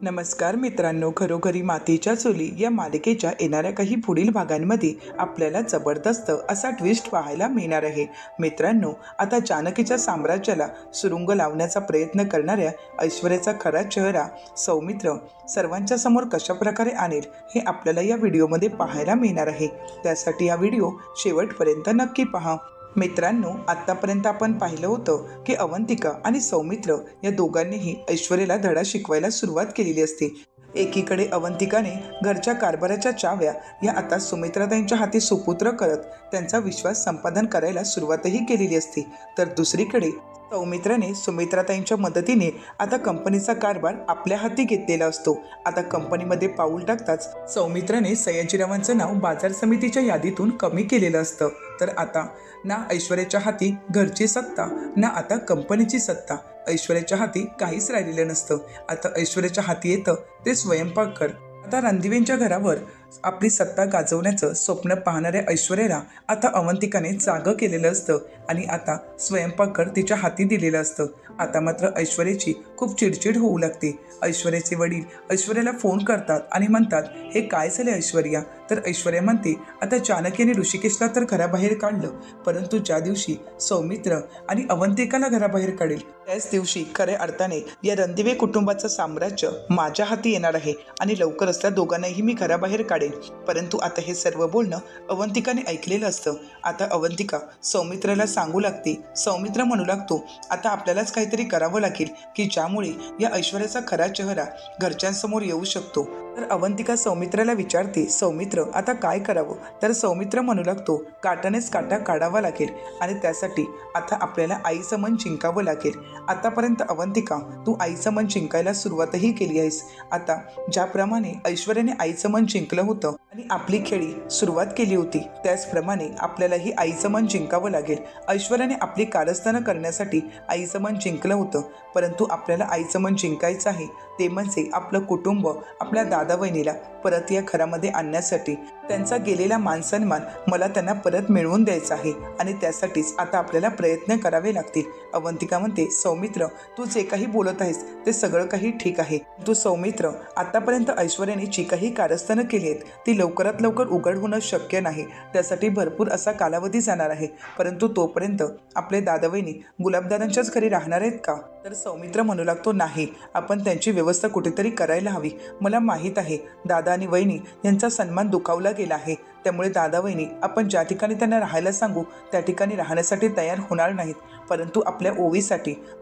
नमस्कार मित्रांनो, घरोघरी मातीच्या चुली या मालिकेच्या येणाऱ्या काही पुढील भागांमध्ये आपल्याला जबरदस्त असा ट्विस्ट पाहायला मिळणार आहे. मित्रांनो, आता जानकीच्या साम्राज्याला सुरुंग लावण्याचा प्रयत्न करणाऱ्या ऐश्वर्याचा खरा चेहरा सौमित्र सर्वांच्या समोर कशा प्रकारे आणेल हे आपल्याला या व्हिडिओमध्ये पाहायला मिळणार आहे. त्यासाठी हा व्हिडिओ शेवटपर्यंत नक्की पहा. मित्रांनो, आत्तापर्यंत आपण पाहिलं होतं की अवंतिका आणि सौमित्र या दोघांनीही ऐश्वर्याला धडा शिकवायला सुरुवात केलेली असते. एकीकडे अवंतिकाने घरच्या कारभाराच्या चाव्या या आता सुमित्राताईंच्या हाती सुपुत्र करत त्यांचा विश्वास संपादन करायला सुरुवातही केलेली असते, तर दुसरीकडे सौमित्राने सुमित्राताईंच्या मदतीने आता कंपनीचा कारभार आपल्या हाती घेतलेला असतो. आता कंपनीमध्ये पाऊल टाकताच सौमित्राने सयाजीरावांचं नाव बाजार समितीच्या यादीतून कमी केलेलं असतं. तर आता ना ऐश्वर्याच्या हाती घरची सत्ता ना आता कंपनीची सत्ता, ऐश्वर्याच्या हाती काहीच राहिलेलं नसतं. आता ऐश्वर्याच्या हाती येतं ते स्वयंपाकघर. आता रणदिवेंच्या घरावर आपली सत्ता गाजवण्याचं स्वप्न पाहणाऱ्या ऐश्वर्याला आता अवंतिकाने जागं केलेलं असतं आणि आता स्वयंपाकघर तिच्या हाती दिलेलं असतं. आता मात्र ऐश्वर्याची खूप चिडचिड होऊ लागते. ऐश्वर्याचे वडील ऐश्वर्याला फोन करतात आणि म्हणतात, हे काय झाले ऐश्वर्या? तर ऐश्वर्या म्हणते, आता जानकीने ऋषिकेशला तर घराबाहेर काढलं, परंतु ज्या दिवशी सौमित्र आणि अवंतिकाला घराबाहेर काढेल त्याच दिवशी खऱ्या अर्थाने या रणदिवे कुटुंबाचं साम्राज्य माझ्या हाती येणार आहे आणि लवकरच त्या दोघांनाही मी घराबाहेर काढेल. परंतु आता हे सर्व बोलणं अवंतिकाने ऐकलेलं असतं. आता अवंतिका सौमित्राला सांगू लागते. सौमित्र म्हणू लागतो, आता आपल्यालाच काहीतरी करावं लागेल की ज्यामुळे या ऐश्वर्याचा खरा चेहरा घरच्यांसमोर येऊ शकतो. तर अवंतिका सौमित्राला विचारते, सौमित्र आता काय करावं? तर सौमित्र म्हणू लागतो, काटानेच काटा काढावा लागेल आणि त्यासाठी आता आपल्याला आईचं मन जिंकावं लागेल. आतापर्यंत अवंतिका तू आईचं मन जिंकायला सुरुवातही केली आहेस. आता ज्याप्रमाणे ऐश्वर्याने आईचं मन जिंकलं होतं आणि आपली खेळी सुरुवात केली होती, त्याचप्रमाणे आपल्यालाही आईचं मन जिंकावं लागेल. ऐश्वर्याने आपली कारस्थानं करण्यासाठी आईचं मन जिंकलं होतं, परंतु आपल्याला आईचं मन जिंकायचं आहे ते म्हणजे आपलं कुटुंब, आपल्या दादा वहिनीला परत या घरामध्ये आणण्यासाठी. त्यांचा गेलेला मानसन्मान मला त्यांना परत मिळवून द्यायचा आहे आणि त्यासाठीच आता आपल्याला प्रयत्न करावे लागतील. अवंतिका म्हणते, सौमित्र तू जे काही बोलत आहेस ते सगळं काही ठीक आहे. तू सौमित्र आतापर्यंत ऐश्वर्याने जी काही कारस्थानं केली आहेत ती लवकरात लवकर उघड होणं शक्य नाही. त्यासाठी भरपूर असा कालावधी जाणार आहे. परंतु तोपर्यंत आपले दादा वहिनी गुलाबदादांच्याच घरी राहणार आहेत का? तर सौमित्र म्हणू लागतो, नाही, आपण त्यांची व्यवस्था कुठेतरी करायला हवी. मला माहीत आहे दादा आणि वहिनी यांचा सन्मान दुखावला गेला आहे, त्यामुळे दादा वहिनी आपण ज्या ठिकाणी त्यांना राहायला सांगू त्या ठिकाणी राहण्यासाठी तयार होणार नाहीत. परंतु आपल्या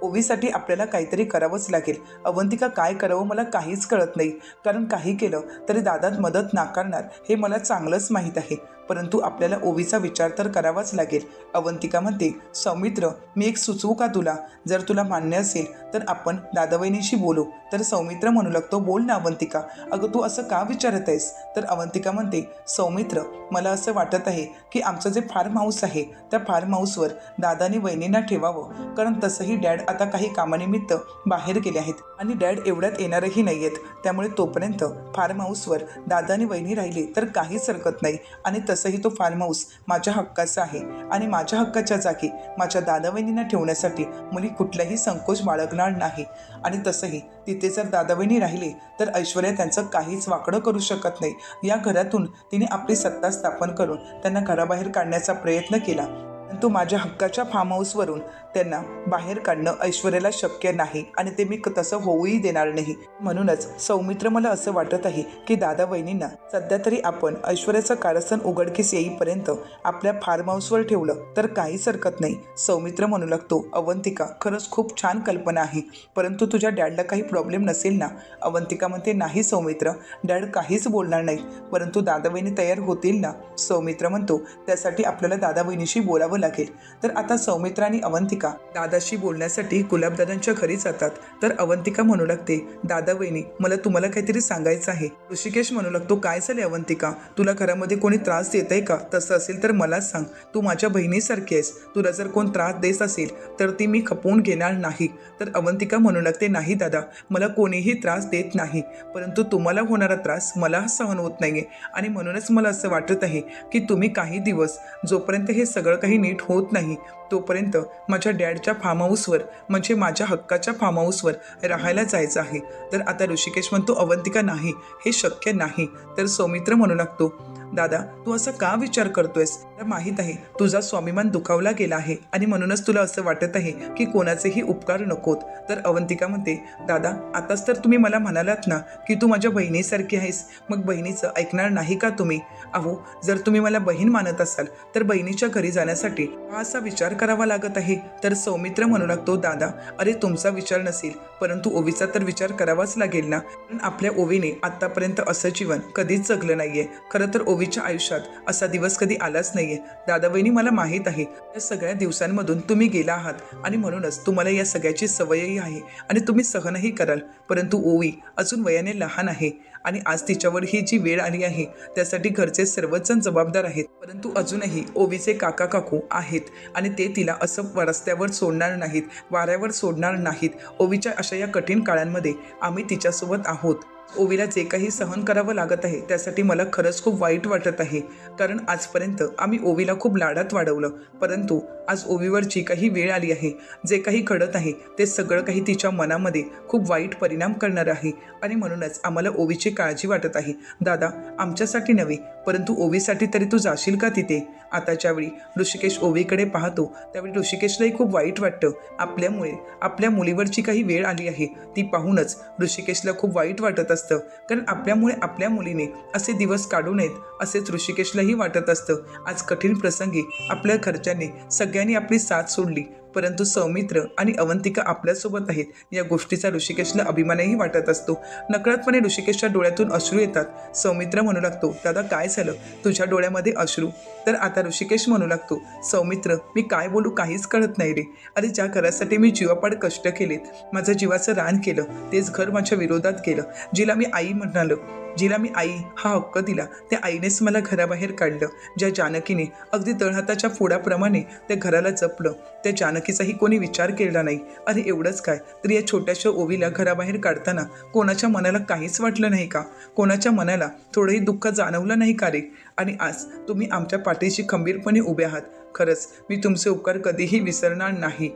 ओवीसाठी आपल्याला काहीतरी करावंच लागेल. अवंतिका काय करावं मला काहीच कळत नाही, कारण काही केलं तरी दादा मदत नाकारणार हे मला चांगलंच माहीत आहे. परंतु आपल्याला ओवीचा विचार तर करावाच लागेल. अवंतिका म्हणते, सौमित्र मी एक सुचवू का तुला? जर तुला मान्य असेल तर आपण दादावहिनीशी बोलू. तर सौमित्र म्हणू लागतो, बोल ना अवंतिका, अगं तू असं का विचारत आहेस? तर अवंतिका म्हणते, सौमित्र मला असं वाटत आहे की आमचं जे फार्म हाऊस आहे त्या फार्म हाऊसवर दादानी वहिनींना ठेवावं, कारण तसंही डॅड आता काही कामानिमित्त बाहेर गेले आहेत आणि डॅड एवढ्यात येणारही नाही आहेत. त्यामुळे तोपर्यंत फार्म हाऊसवर दादा आणि वहिनी राहिले तर काहीच हरकत नाही आणि तसंही तो फार्म हाऊस माझ्या हक्काचा आहे आणि माझ्या हक्काच्या जागी माझ्या दादा वहिनींना ठेवण्यासाठी मुली कुठलाही संकोच बाळगणार नाही. आणि तसंही तिथे जर दादा वहिनी राहिले तर ऐश्वर्या त्यांचं काहीच वाकडं करू शकत नाही. या घरातून तिने आपली सत्ता स्थापन करून त्यांना घराबाहेर काढण्याचा प्रयत्न केला, परंतु माझ्या हक्काच्या फार्म हाऊसवरून त्यांना बाहेर काढणं ऐश्वर्याला शक्य नाही आणि ते मी तसं होऊही देणार नाही. म्हणूनच सौमित्र मला असं वाटत आहे की दादा वहिनींना सध्या तरी आपण ऐश्वर्याचं कारस्थान उघडकीस येईपर्यंत आपल्या फार्म हाऊसवर ठेवलं तर काहीच हरकत नाही. सौमित्र म्हणू लागतो, अवंतिका खरंच खूप छान कल्पना आहे, परंतु तुझ्या डॅडला काही प्रॉब्लेम नसेल ना? अवंतिका म्हणते, नाही सौमित्र, डॅड काहीच बोलणार नाहीत, परंतु दादा वहिनी तयार होतील ना? सौमित्र म्हणतो, त्यासाठी आपल्याला दादा वहिनीशी बोलावं लागेल. तर आता सौमित्र आणि अवंतिका दादाशी बोलण्यासाठी गुलाबदादांच्या घरी जातात. तर अवंतिका म्हणू लागते, दादा वहिनी मला तुम्हाला काहीतरी सांगायचं आहे. ऋषिकेश म्हणू लागतो, काय झाले अवंतिका? तुला घरामध्ये कोणी त्रास देत आहे का? तसं असेल तर मला सांग, तू माझ्या बहिणीसारखी आहेस. तुला जर कोण त्रास देत असेल तर ती मी खपवून घेणार नाही. तर अवंतिका म्हणू लागते, नाही दादा, मला कोणीही त्रास देत नाही, परंतु तुम्हाला होणारा त्रास मला सहन होत नाहीये आणि म्हणूनच मला असं वाटत आहे की तुम्ही काही दिवस जोपर्यंत हे सगळं काही नीट होत नाही तोपर्यंत माझ्या माझ्या डॅडच्या फार्म हाऊसवर म्हणजे माझ्या हक्काच्या फार्म हाऊसवर राहायला जायचं आहे. तर आता ऋषिकेश म्हणतो अवंतिका नाही, हे शक्य नाही. तर सौमित्र म्हणू लागतो दादा तू असं का विचार करतोयस? मला माहीत आहे तुझा स्वाभिमान दुखावला गेला आहे आणि म्हणूनच तुला असं वाटत आहे की कोणाचेही उपकार नकोत. तर अवंतिका म्हणते दादा आताच तर तुम्ही मला म्हणालात ना की तू माझ्या बहिणीसारखी आहेस, मग बहिणीचं ऐकणार नाही का तुम्ही? अहो जर तुम्ही मला बहीण मानत असाल तर बहिणीच्या घरी जाण्यासाठी हा असा विचार करावा लागत आहे. तर सौमित्र म्हणू लागतो दादा अरे तुमचा विचार नसेल परंतु ओवीचा तर विचार करावाच लागेल ना, कारण आपल्या ओवीने आतापर्यंत असं जीवन कधीच जगलं नाहीये. खरं तर ओवीच्या आयुष्यात असा दिवस कधी आलाच नाहीये. दादा वहिनी मला माहीत आहे या सगळ्या दिवसांमधून तुम्ही गेला आहात आणि म्हणूनच तुम्हाला या सगळ्याची सवयही आहे आणि तुम्ही सहनही कराल. परंतु ओवी अजून वयाने लहान आहे आणि आज तिच्यावर ही जी वेळ आली आहे त्यासाठी घरचे सर्वच जण जबाबदार आहेत. परंतु अजूनही ओवीचे काका काकू आहेत आणि ते तिला असं रस्त्यावर सोडणार नाहीत, वाऱ्यावर सोडणार नाहीत. ओवीच्या अशा या कठीण काळांमध्ये आम्ही तिच्यासोबत आहोत. ओवीला जे काही सहन करावं लागत आहे त्यासाठी मला खरंच खूप वाईट वाटत आहे, कारण आजपर्यंत आम्ही ओवीला खूप लाडात वाढवलं. परंतु आज ओवीवर जी काही वेळ आली आहे, जे काही घडत आहे ते सगळं काही तिच्या मनामध्ये खूप वाईट परिणाम करणार आहे आणि म्हणूनच आम्हाला ओवीची काळजी वाटत आहे. दादा आमच्यासाठी नव्हे परंतु ओवीसाठी तरी तू जाशील का तिथे? आता ज्यावेळी ऋषिकेश ओवीकडे पाहतो त्यावेळी ऋषिकेशलाही खूप वाईट वाटतं. आपल्यामुळे आपल्या मुलीवरची काही वेळ आली आहे ती पाहूनच ऋषिकेशला खूप वाईट वाटत असतं, कारण आपल्यामुळे आपल्या मुलीने असे दिवस काढू नयेत असेच ऋषिकेशलाही वाटत असतं. आज कठीण प्रसंगी आपल्या घरच्यांनी सगळ्यांनी आपली साथ सोडली परंतु सौमित्र आणि अवंतिका आपल्यासोबत आहेत या गोष्टीचा ऋषिकेशला अभिमानही वाटत असतो. नकळतपणे ऋषिकेशच्या डोळ्यातून अश्रू येतात. सौमित्र म्हणू लागतो दादा काय झालं तुझ्या डोळ्यामध्ये अश्रू? तर आता ऋषिकेश म्हणू लागतो सौमित्र मी काय बोलू काहीच कळत नाही रे. अरे ज्या घरासाठी मी जीवापाड कष्ट केलेत, माझं जीवाचं रान केलं, तेच घर माझ्या विरोधात केलं. जिला मी आई म्हणालो, जिला मी आई हा हक्क दिला त्या आईनेच मला घराबाहेर काढलं. ज्या जानकीने अगदी तळहाताच्या फोडाप्रमाणे त्या घराला जपलं त्या जानकीचाही कोणी विचार केला नाही. अरे एवढंच काय तर या छोट्याशा ओवीला घराबाहेर काढताना कोणाच्या मनाला काहीच वाटलं नाही का? कोणाच्या मनाला थोडंही दुःख जाणवलं नाही का रे? आणि आज तुम्ही आमच्या पाठीशी खंबीरपणे उभे आहात. खरंच मी तुमचे उपकार कधीही विसरणार नाही.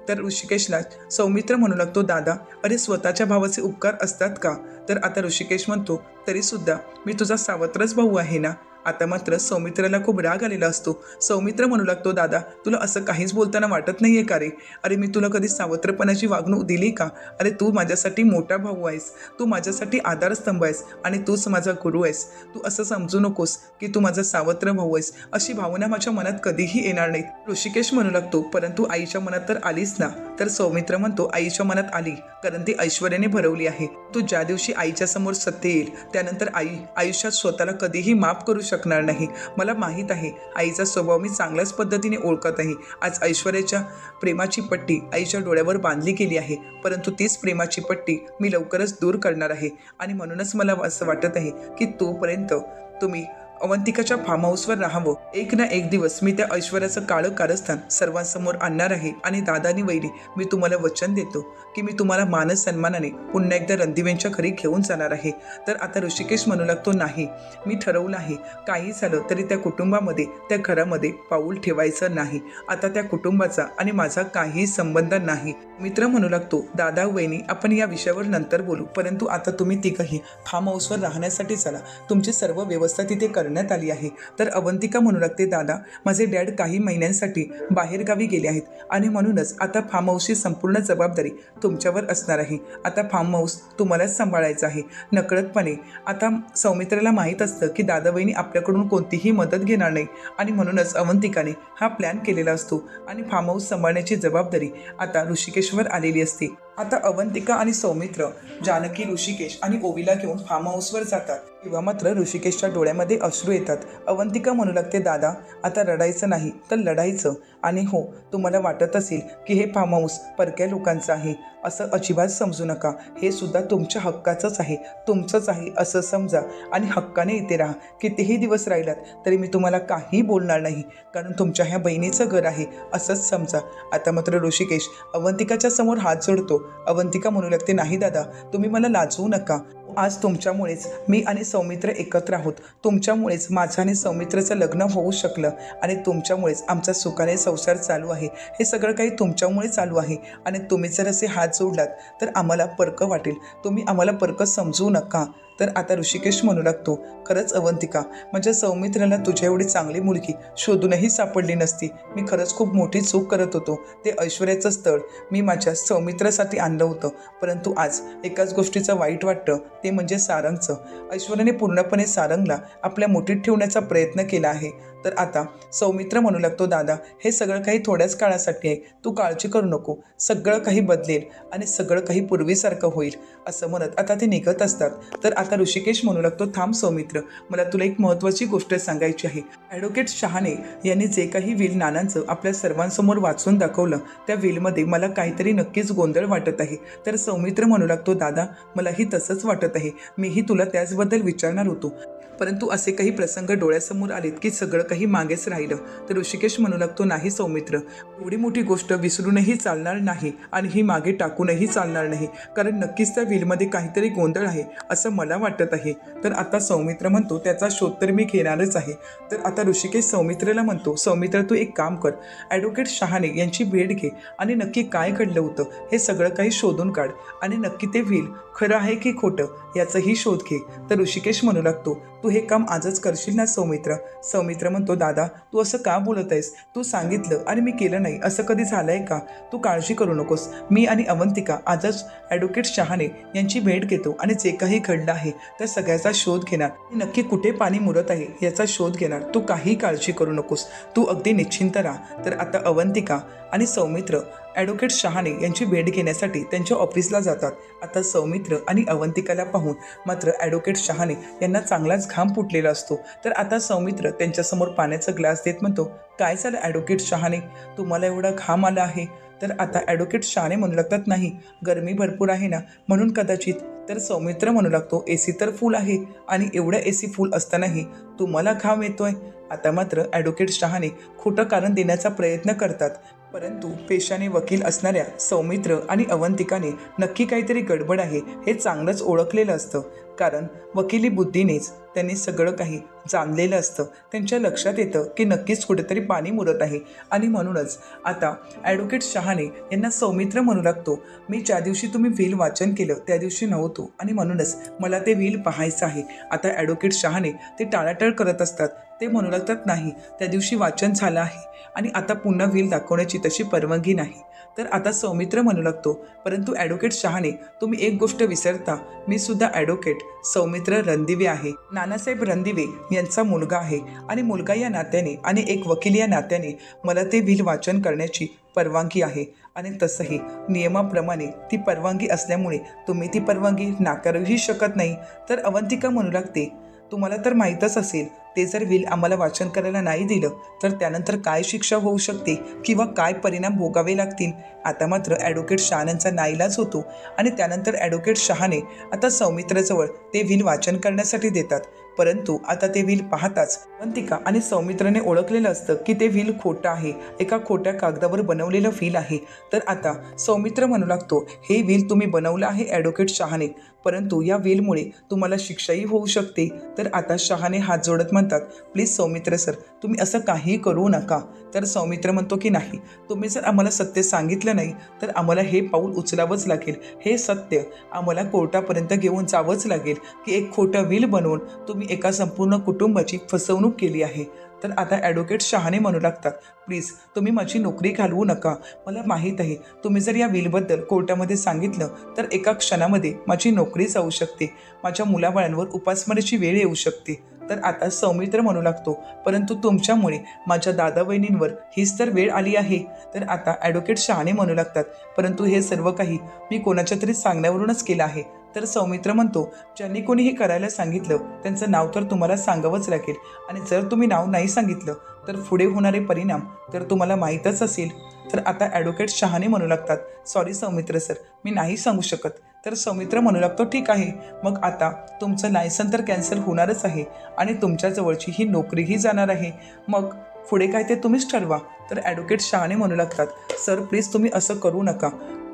तर ऋषिकेशला सौमित्र म्हणू लागतो दादा अरे स्वतःच्या भावाचे उपकार असतात का? तर आता ऋषिकेश म्हणतो तरीसुद्धा मी तुझा सावत्रच भाऊ आहे ना. आता मात्र सौमित्राला खूप राग आलेला असतो. सौमित्र म्हणू लागतो दादा तुला असं काहीच बोलताना वाटत नाहीये का रे? अरे मी तुला कधी सावत्रपणाची वागणूक दिली का? अरे तू माझ्यासाठी मोठा भाऊ आहेस, तू माझ्यासाठी आधारस्तंभ आहेस आणि तूच माझा गुरु आहेस. तू असं समजू नकोस की तू माझा सावत्र भाऊ आहेस. अशी भावना माझ्या मनात कधीही येणार नाही. ऋषिकेश म्हणू लागतो परंतु आईच्या मनात तर आलीच ना. तर सौमित्र म्हणतो आईच्या मनात आली कारण ती ऐश्वर्याने भरवली आहे. तू ज्या दिवशी आईच्या समोर सत्य येईल त्यानंतर आई आयुष्यात स्वतःला कधीही माफ करू शकणार नाही. मला माहीत आहे आईचा स्वभाव मी चांगल्याच पद्धतीने ओळखत आहे. आज ऐश्वर्याच्या प्रेमाची पट्टी आईच्या डोळ्यावर बांधली गेली आहे परंतु तीच प्रेमाची पट्टी मी लवकरच दूर करणार आहे आणि म्हणूनच मला असं वाटत आहे की तोपर्यंत तुम्ही अवंतिकाच्या फार्म हाऊसवर राहावं. एक ना एक दिवस मी त्या ऐश्वर्याचं काळं कारस्थान सर्वांसमोर आणणार आहे आणि दादानी वैरी मी तुम्हाला वचन देतो की मी तुम्हाला मान सन्मानाने पुन्हा एकदा रणदिवेंच्या घरी घेऊन जाणार आहे. तर आता ऋषिकेश म्हणू लागतो नाही मी ठरवलं आहे काही झालं तरी त्या कुटुंबामध्ये त्या घरामध्ये पाऊल ठेवायचं नाही. आता त्या कुटुंबाचा आणि माझा काहीही संबंध नाही. मित्र म्हणू लागतो दादा वहिनी आपण या विषयावर नंतर बोलू परंतु आता तुम्ही तिघंही फार्म हाऊसवर राहण्यासाठी चला, तुमची सर्व व्यवस्था तिथे करण्यात आली आहे. तर अवंतिका म्हणू लागते दादा माझे डॅड काही महिन्यांसाठी बाहेरगावी गेले आहेत आणि म्हणूनच आता फार्म हाऊसची संपूर्ण जबाबदारी तुमच्यावर असणार आहे. आता फार्म हाऊस तुम्हालाच सांभाळायचं आहे. नकळतपणे आता सौमित्राला माहीत असतं की दादा वहिनी आपल्याकडून कोणतीही मदत घेणार नाही आणि म्हणूनच अवंतिकाने हा प्लॅन केलेला असतो आणि फार्म हाऊस सांभाळण्याची जबाबदारी आता ऋषिकेशवर आलेली असते. आता अवंतिका आणि सौमित्र जानकी ऋषिकेश आणि ओवीला घेऊन फार्म हाऊसवर जातात. तेव्हा मात्र ऋषिकेशच्या डोळ्यामध्ये अश्रू येतात. अवंतिका म्हणू लागते दादा आता रडायचं नाही तर लढायचं. आणि हो तुम्हाला वाटत असेल की हे फार्म हाऊस परक्या लोकांचं आहे असं अजिबात समजू नका. हे सुद्धा तुमच्या हक्काचंच आहे, तुमचंच आहे असं समजा आणि हक्काने इथे राहा. कितीही दिवस राहिलात तरी मी तुम्हाला काही बोलणार नाही कारण तुमच्या ह्या बहिणीचं घर आहे असंच समजा. आता मात्र ऋषिकेश अवंतिकाच्या समोर हात जोडतो. अवंतिका म्हणू लागते नाही दादा तुम्ही मला लाजवू नका. आज तुमच्यामुळेच मी आणि सौमित्र एकत्र आहोत. तुमच्यामुळेच माझं आणि सौमित्रचं लग्न होऊ शकलं आणि तुमच्यामुळेच आमचा सुखाने संसार संसार चालू आहे हे सगळं काही तुमच्यामुळे चालू आहे आणि तुम्ही जर असे हात जोडलात तर आम्हाला परकं वाटेल. तुम्ही आम्हाला परकं समजू नका. तर आता ऋषिकेश म्हणू लागतो, खरंच अवंतिका, म्हणजे सौमित्राला तुझ्या एवढी चांगली मुलगी शोधूनही सापडली नसती. मी खरंच खूप मोठी चूक करत होतो. ते ऐश्वर्याचं स्थळ मी माझ्या सौमित्रासाठी आणलं होतं, परंतु आज एकाच गोष्टीचं वाईट वाटतं, ते म्हणजे सारंगचं. ऐश्वर्याने पूर्णपणे सारंगला आपल्या मुठीत ठेवण्याचा प्रयत्न केला आहे. तर आता सौमित्र म्हणू लागतो, दादा, हे सगळं काही थोड्याच काळासाठी आहे. तू काळजी करू नको. सगळं काही बदलेल आणि सगळं काही पूर्वीसारखं होईल. असं म्हणत आता ते निघत असतात. तर आता ऋषिकेश म्हणू लागतो, थांब सौमित्र, मला तुला एक महत्त्वाची गोष्ट सांगायची आहे. ॲडव्होकेट शहाणे यांनी जे काही विल नानांचं आपल्या सर्वांसमोर वाचून दाखवलं, त्या विलमध्ये मला काहीतरी नक्कीच गोंधळ वाटत आहे. तर सौमित्र म्हणू लागतो, दादा, मलाही तसंच वाटत आहे. मीही तुला त्याचबद्दल विचारणार होतो, परंतु असे काही प्रसंग डोळ्यासमोर आलेत की सगळं काही मागेच राहिलं. तर ऋषिकेश म्हणू लागतो, नाही सौमित्र, एवढी मोठी गोष्ट विसरूनही चालणार नाही आणि ही मागे टाकूनही चालणार नाही, कारण नक्कीच त्या विलमध्ये काहीतरी गोंधळ आहे असं मला वाटत आहे. तर आता सौमित्र म्हणतो, त्याचा शोध तर मी घेणारच आहे. तर आता ऋषिकेश सौमित्रला म्हणतो, सौमित्र, तू एक काम कर, ॲडव्होकेट शहाणे यांची भेट घे आणि नक्की काय घडलं होतं हे सगळं काही शोधून काढ आणि नक्की ते व्हील खरं आहे की खोटं याचाही शोध घे. तर ऋषिकेश म्हणू लागतो, तू हे काम आजच करशील ना सौमित्र? सौमित्र म्हणतो, दादा, तू असं का बोलत आहेस? तू सांगितलं आणि मी केलं नाही, असं कधी झालंय का? तू काळजी करू नकोस. मी आणि अवंतिका आजच ॲडव्होकेट शहाणे यांची भेट घेतो आणि जे काही घडलं आहे त्या सगळ्याचा शोध घेणार. नक्की कुठे पाणी मुरत आहे याचा शोध घेणार. तू काही काळजी करू नकोस. तू अगदी निश्चिंत राहा. तर आता अवंतिका आणि सौमित्र ॲडव्होकेट शहाणे यांची भेट घेण्यासाठी त्यांच्या ऑफिसला जातात. आता सौमित्र आणि अवंतिकाला पाहून मात्र ॲडव्होकेट शहाणे यांना चांगलाच घाम फुटलेला असतो. तर आता सौमित्र त्यांच्यासमोर पाण्याचा ग्लास देत म्हणतो, काय झालं ॲडव्होकेट शहाणे, तुम्हाला एवढा घाम आला आहे? तर आता ॲडव्होकेट शहाणे म्हणू लागतात, नाही, गरमी भरपूर आहे ना म्हणून कदाचित. तर सौमित्र म्हणू लागतो, AC तर फुल आहे आणि एवढ्या AC फुल असतानाही तुम्हाला घाम येतोय. आता मात्र ॲडव्होकेट शहाणे खोटं कारण देण्याचा प्रयत्न करतात, परंतु पेशाने वकील असणाऱ्या सौमित्र आणि अवंतिकाने नक्की काहीतरी गडबड आहे हे चांगलंच ओळखलेलं असतं, कारण वकिली बुद्धीनेच त्यांनी सगळं काही जाणलेलं असतं. त्यांच्या लक्षात येतं की नक्कीच कुठेतरी पाणी मुरत आहे आणि म्हणूनच आता ॲडव्होकेट शहाणे यांना सौमित्र म्हणू लागतो, मी ज्या दिवशी तुम्ही व्हील वाचन केलं त्या दिवशी नव्हतो आणि म्हणूनच मला ते व्हील पाहायचं आहे. आता ॲडव्होकेट शहाणे ते टाळाटाळ करत असतात. ते म्हणू लागतात, नाही, त्या दिवशी वाचन झालं आहे आणि आता पुन्हा व्हील दाखवण्याची तशी परवानगी नाही. तर आता सौमित्र म्हणू लागतो, परंतु ॲडव्होकेट शहाणे, तुम्ही एक गोष्ट विसरता, मी सुद्धा ॲडव्होकेट सौमित्र रणदिवे आहे, नानासाहेब रणदिवे यांचा मुलगा आहे आणि मुलगा या नात्याने आणि एक वकील या नात्याने मला ते व्हील वाचन करण्याची परवानगी आहे आणि तसंही नियमाप्रमाणे ती परवानगी असल्यामुळे तुम्ही ती परवानगी नाकारूही शकत नाही. तर अवंतिका म्हणू लागते, तुम्हाला तर माहीतच असेल, ते जर व्हील आम्हाला वाचन करायला नाही दिलं तर त्यानंतर काय शिक्षा होऊ शकते किंवा काय परिणाम भोगावे लागतील. आता मात्र ॲडव्होकेट शहाण्यांचा नाईलाज होतो आणि त्यानंतर ॲडव्होकेट शहाणे आता सौमित्राजवळ ते व्हील वाचन करण्यासाठी देतात. परंतु आता ते व्हील पाहताच अवंतिका आणि सौमित्राने ओळखलेलं असतं की ते व्हील खोटं आहे, एका खोट्या कागदावर बनवलेलं व्हील आहे. तर आता सौमित्र म्हणू लागतो, हे व्हील तुम्ही बनवलं आहे ॲडव्होकेट शहाणे, परंतु या व्हीलमुळे तुम्हाला शिक्षाही होऊ शकते. तर आता शहाणे हात जोडत म्हणतात, प्लीज सौमित्र सर, तुम्ही असं काहीही करू नका. तर सौमित्र म्हणतो की नाही, तुम्ही जर आम्हाला सत्य सांगितलं नाही तर आम्हाला हे पाऊल उचलावंच लागेल. हे सत्य आम्हाला कोर्टापर्यंत घेऊन जावंच लागेल की एक खोटं व्हील बनवून तुम्ही एका संपूर्ण कुटुंबाची फसवणूक केली आहे. तर आता ॲडव्होकेट शहाणे म्हणू लागतात, प्लीज तुम्ही माझी नोकरी घालवू नका. मला माहीत आहे, तुम्ही जर या व्हीलबद्दल कोर्टामध्ये सांगितलं तर एका क्षणामध्ये माझी नोकरी जाऊ शकते, माझ्या मुलाबाळांवर उपासमारीची वेळ येऊ शकते. तर आता सौमित्र म्हणू लागतो, परंतु तुमच्यामुळे माझ्या दादा बहिणींवर हीच तर वेळ आली आहे. तर आता ॲडव्होकेट शहाणे म्हणू लागतात, परंतु हे सर्व काही मी कोणाच्या तरी सांगण्यावरूनच केलं आहे. तर सौमित्र म्हणतो, ज्यांनी कोणी हे करायला सांगितलं त्यांचं नाव तर तुम्हाला सांगावंच लागेल आणि जर तुम्ही नाव नाही सांगितलं तर पुढे होणारे परिणाम तर तुम्हाला माहीतच असेल. तर आता ॲडव्होकेट शहाणे म्हणू लागतात, सॉरी सौमित्र सर, मी नाही सांगू शकत. तर सौमित्र म्हणू लागतो, ठीक आहे, मग आता तुमचं लायसन तर कॅन्सल होणारच आहे आणि तुमच्याजवळची ही नोकरीही जाणार आहे, मग पुढे काय ते तुम्हीच ठरवा. तर ॲडव्होकेट शहाणे म्हणू लागतात, सर प्लीज तुम्ही असं करू नका,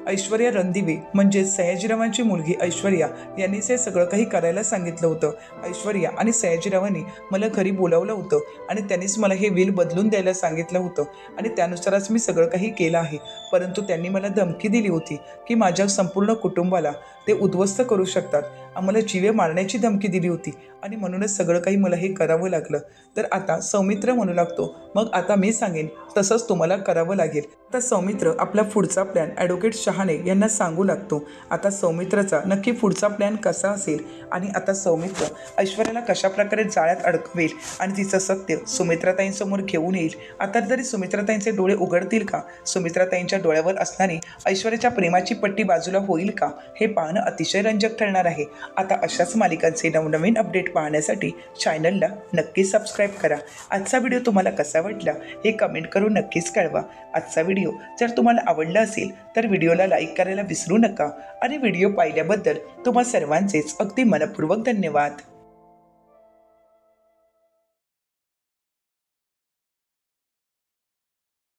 ऐश्वर्या रणदिवे म्हणजेच सयाजीरावांची मुलगी ऐश्वर्या यांनीच हे सगळं काही करायला सांगितलं होतं. ऐश्वर्या आणि सयाजीरावांनी मला घरी बोलावलं होतं आणि त्यांनीच मला हे विल बदलून द्यायला सांगितलं होतं आणि त्यानुसारच मी सगळं काही केलं आहे. परंतु त्यांनी मला धमकी दिली होती की माझ्या संपूर्ण कुटुंबाला ते उद्ध्वस्त करू शकतात. आम्हाला जीवे मारण्याची धमकी दिली होती आणि म्हणूनच सगळं काही मला हे करावं लागलं. तर आता सौमित्र म्हणू लागतो, मग आता मी सांगेन तसंच तुम्हाला करावं लागेल. आता सौमित्र आपला पुढचा प्लॅन ॲडव्होकेट शहाणे यांना सांगू लागतो. आता सौमित्रचा नक्की पुढचा प्लॅन कसा असेल आणि आता सौमित्र ऐश्वर्याला कशाप्रकारे जाळ्यात अडकवेल आणि तिचं सत्य सुमित्राताईंसमोर घेऊन येईल. आता तरी सुमित्राताईंचे डोळे उघडतील का? सुमित्राताईंच्या डोळ्यावर असणारी ऐश्वर्याच्या प्रेमाची पट्टी बाजूला होईल का? हे पाहणं अतिशय रंजक ठरणार आहे. आता अशाच मालिकांचे नवनवीन अपडेट पाहण्यासाठी चॅनलला नक्की सबस्क्राईब करा. आजचा व्हिडिओ तुम्हाला कसा वाटला हे कमेंट करून नक्कीच कळवा. आजचा व्हिडिओ जर तुम्हाला आवडला असेल तर व्हिडिओला लाईक करायला विसरू नका आणि व्हिडिओ पाहिल्याबद्दल तुम्हा सर्वांचेच अगदी मनपूर्वक धन्यवाद.